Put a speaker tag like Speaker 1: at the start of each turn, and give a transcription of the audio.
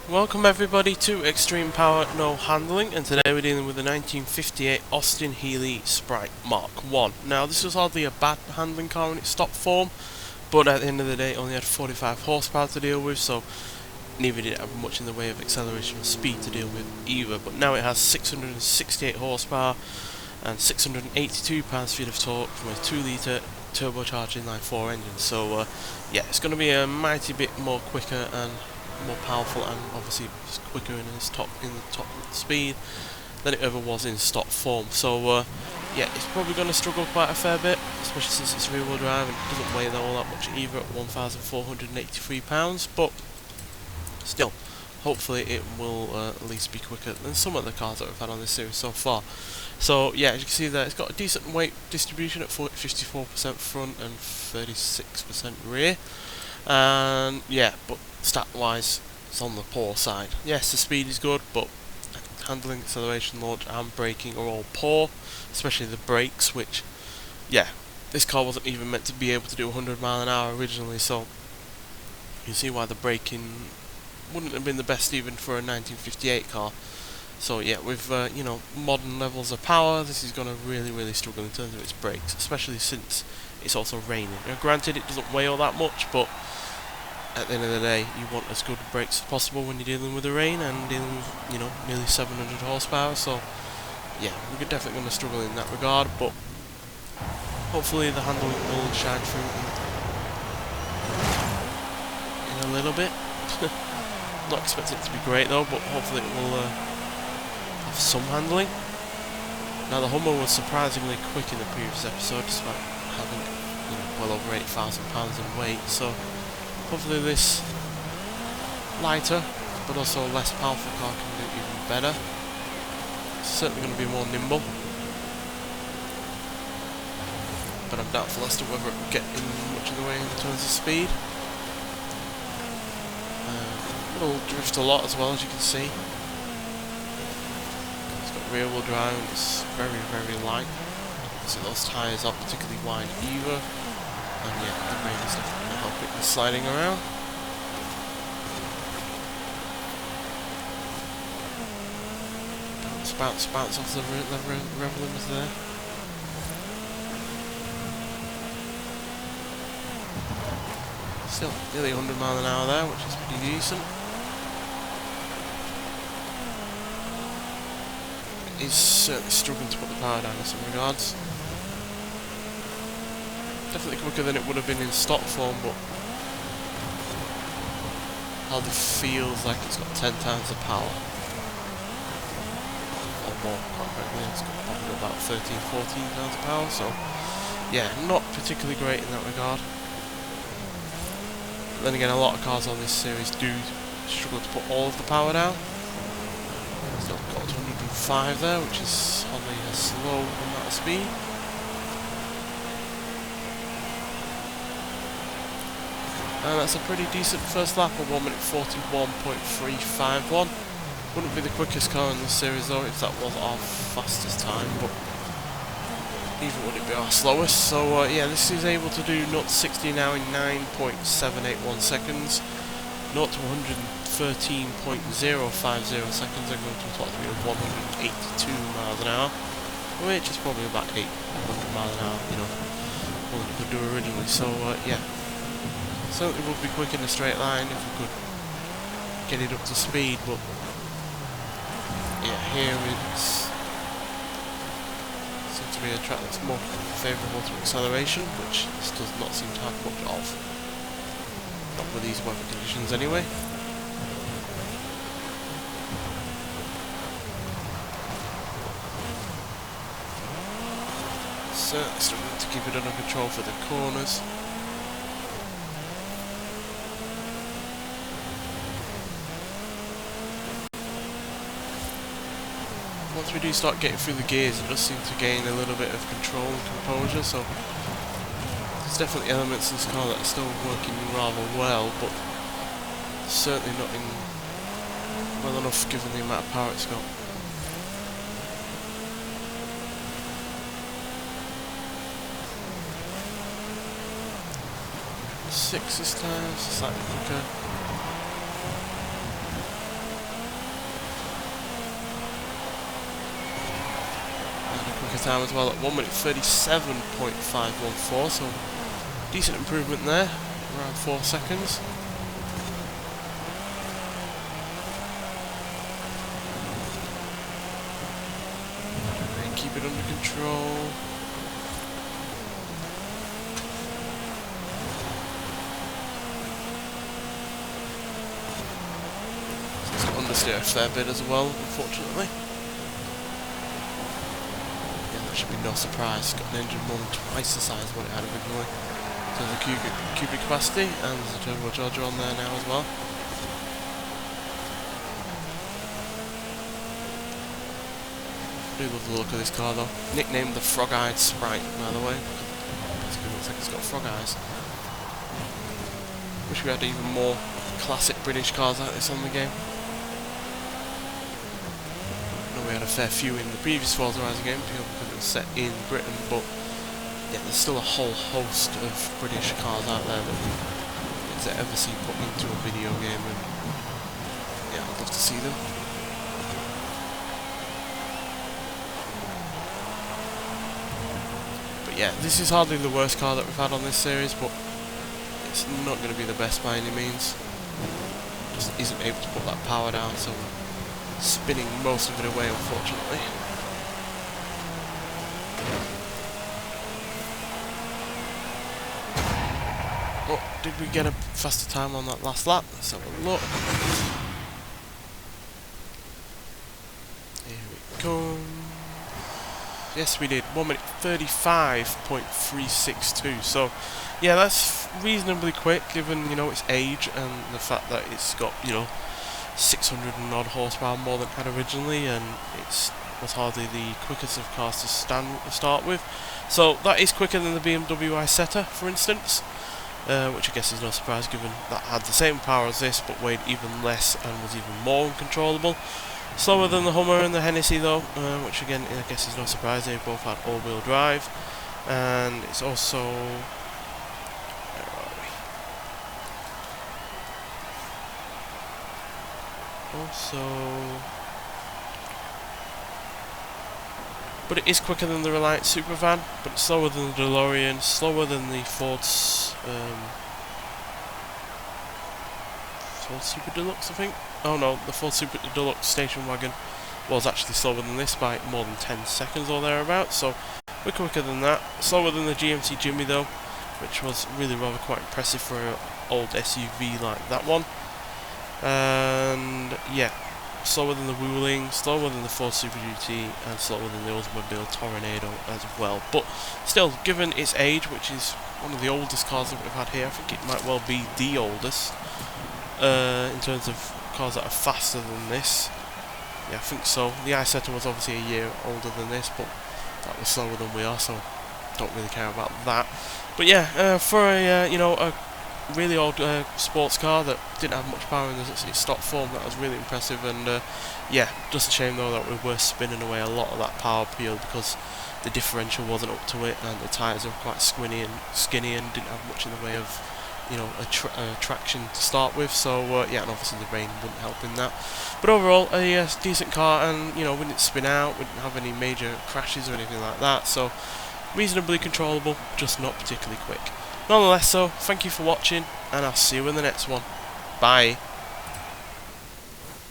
Speaker 1: Welcome everybody to Extreme Power No Handling, and today we're dealing with the 1958 Austin-Healey Sprite Mk1. Now this was hardly a bad handling car in its stock form, but at the end of the day it only had 45 horsepower to deal with, so neither did it have much in the way of acceleration or speed to deal with either. But now it has 668 horsepower and 682 pounds-feet of torque from a 2-litre turbocharged inline-4 engine. So yeah, it's going to be a mighty bit more quicker and more powerful, and obviously quicker in the top speed than it ever was in stock form. So yeah, it's probably going to struggle quite a fair bit, especially since it's rear-wheel drive and it doesn't weigh all that much either at 1,483 pounds. But still, hopefully it will at least be quicker than some of the cars that we've had on this series so far. So yeah, as you can see there, it's got a decent weight distribution at 54% front and 36% rear. And yeah, but stat wise it's on the poor side. Yes, the speed is good, but handling, acceleration, launch and braking are all poor, especially the brakes, which yeah, this car wasn't even meant to be able to do 100 miles an hour originally, so you can see why the braking wouldn't have been the best even for a 1958 car. So yeah, with you know, modern levels of power, this is going to really struggle in terms of its brakes, especially since it's also raining. Now granted, it doesn't weigh all that much, but at the end of the day, you want as good brakes as possible when you're dealing with the rain and dealing with, you know, nearly 700 horsepower. So yeah, we're definitely going to struggle in that regard, but hopefully the handling will shine through in a little bit. Not expecting it to be great though, but hopefully it will have some handling. Now the Hummer was surprisingly quick in the previous episode, despite having, you know, well over 8,000 pounds in weight. So hopefully this lighter but also less powerful car can do even better. It's certainly going to be more nimble, but I'm doubtful as to whether it will get in much of the way in terms of speed. It'll drift a lot as well, as you can see. It's got rear wheel drive and it's very light. So those tyres aren't particularly wide either. And yeah, the rain is definitely going to help it with sliding around. Bounce off the rev limiter there. Still nearly 100 miles an hour there, which is pretty decent. He's certainly struggling to put the power down in some regards. Definitely quicker than it would have been in stock form, but hardly feels like it's got 10 times the power. Or more, quite frankly. It's got probably about 13, 14 times the power, so yeah, not particularly great in that regard. But then again, a lot of cars on this series do struggle to put all of the power down. It's not got 105 there, which is hardly a slow amount of speed. And that's a pretty decent first lap of 1 minute 41.351. Wouldn't be the quickest car in this series though if that was our fastest time, but neither would it be our slowest. So yeah, this is able to do 0 to 60 now in 9.781 seconds. 0 to 113.050 seconds, and going to a top speed of 182 miles an hour, which is probably about 800 miles an hour, you know, more than it could do originally. So yeah, certainly would be quick in a straight line if we could get it up to speed, but yeah, here it's seems to be a track that's more favourable to acceleration, which this does not seem to have much of. Not with these weather conditions anyway. Certainly struggling to keep it under control for the corners. Once we do start getting through the gears, it does seem to gain a little bit of control and composure, so there's definitely elements in this car that are still working rather well, but certainly not in well enough given the amount of power it's got. 6 this time, slightly quicker. a quicker time as well at 1 minute 37.514, so decent improvement there, around 4 seconds. And keep it under control. Understeer a fair bit as well, unfortunately. Yeah, that should be no surprise. It's got an engine more than twice the size of what it had originally. So there's a cubic capacity, and there's a turbocharger on there now as well. I do love the look of this car though. Nicknamed the Frog-Eyed Sprite, by the way. Basically looks like it's got frog eyes. Wish we had even more classic British cars like this on the game. We had a fair few in the previous Forza game because it was set in Britain, but yeah, there's still a whole host of British cars out there that we get to ever see put into a video game, and yeah, I'd love to see them. But yeah, this is hardly the worst car that we've had on this series, but it's not going to be the best by any means. Just isn't able to put that power down, so spinning most of it away, unfortunately. Oh, did we get a faster time on that last lap? Let's have a look. Here we come. Yes, we did. 1 minute 35.362. So, yeah, that's reasonably quick given, you know, its age and the fact that it's got, you know, 600 and odd horsepower more than it had originally, and it was hardly the quickest of cars to start with. So that is quicker than the BMW Isetta, for instance, which I guess is no surprise given that had the same power as this but weighed even less and was even more uncontrollable. Slower than the Hummer and the Hennessy though, which again I guess is no surprise. They both had all-wheel drive, and it's also... but it is quicker than the Reliant Supervan, but it's slower than the DeLorean, slower than the Ford Super Deluxe, I think. Oh no, the Ford Super Deluxe station wagon was actually slower than this by more than 10 seconds or thereabouts, so we're quicker than that. Slower than the GMC Jimmy though, which was really rather quite impressive for an old SUV like that one. And yeah, slower than the Wuling, slower than the Ford Super GT, and slower than the Oldsmobile Tornado as well. But still, given its age, which is one of the oldest cars that we've had here, I think it might well be the oldest in terms of cars that are faster than this. Yeah, I think so. The Isetta was obviously a year older than this, but that was slower than we are, so don't really care about that. But yeah, for a you know, a really old sports car that didn't have much power in its stock form, that was really impressive. And yeah, just a shame though that we were spinning away a lot of that power peel because the differential wasn't up to it, and the tyres were quite skinny and didn't have much in the way of, you know, traction to start with. So yeah, and obviously the rain wouldn't help in that. But overall, a decent car, and you know, we didn't spin out, we didn't have any major crashes or anything like that. So reasonably controllable, just not particularly quick. Nonetheless, so thank you for watching, and I'll see you in the next one. Bye.